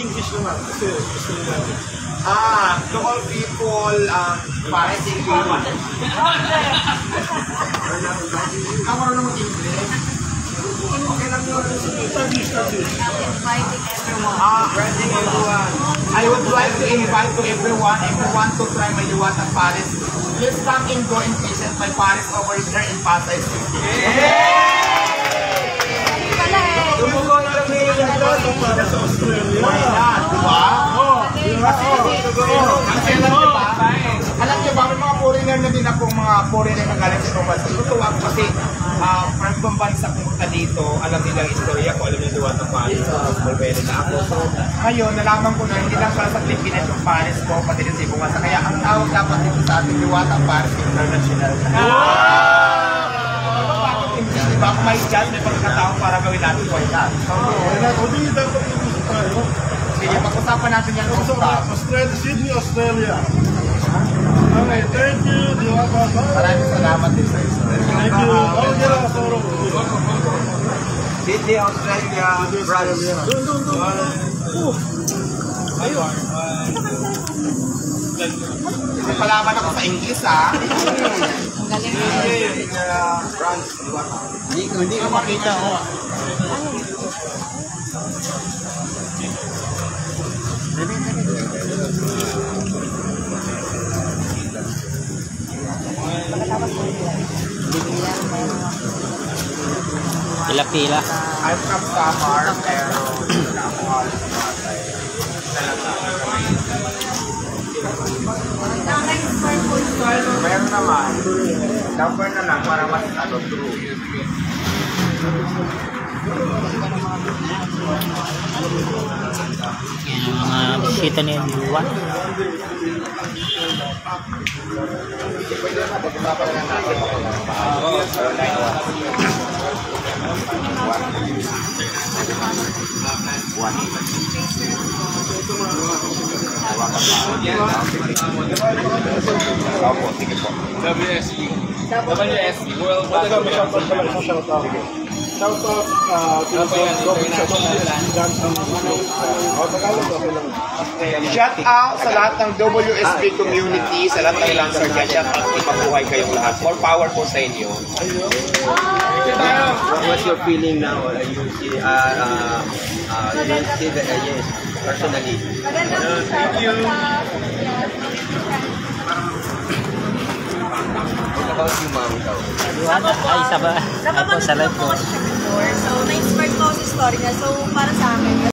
English naman, kasi gusto nila. To all people, Paris in Kamu marunong mag-English? Okay lang yun. English. Inviting everyone. Inviting everyone. I would like to invite to everyone, if you want to try my Diwata Paris, please come and go and visit my Paris over there in Pasay City. Tumuko na lang nila para sa Australia. Why not? Diba? Alam niyo ba, may mga foreigner na din akong mga foreigner na galing sa Nova. Tutuwa ko kasi from ibang bansa pumunta dito, alam nilang istorya ko, alam nilang Diwata Paris, pwede na ako. So, ngayon, nalaman ko na hindi lang para sa Pilipinas yung Paris ko, pati rin sa ibang bansa. Kaya ang tawag dapat dito sa ating Diwata Paris International. Diba kung may chance, may pagkatao para gawin natin why not? Hindi dapat ito tayo. Sige, pag-usapan natin yan. Australia, Sydney, Australia. Okay, thank you, Diwata. Maraming salamat din sa Israel. Thank you. Sydney, Australia, Brazil. Ayun. Palaban ako sa English, ha? Ang galing mo. France, Diwata. Hindi ko makita, oh. Pila-pila. I'm from Samar, pero meron naman. Number na lang para mas true. Yan ang mga bisita ni Juan. WSE, World Shout out sa lahat ng WSB community, sa lahat ng Lancer dyan. Shout out, mabuhay kayong lahat. More power po sa inyo. What's your feeling now? You see, yes, personally. Thank you. What about you, ma'am? Juan, ay sa ba? Ito sa live ko. So, na-inspired ko sa story niya. So, para sa akin,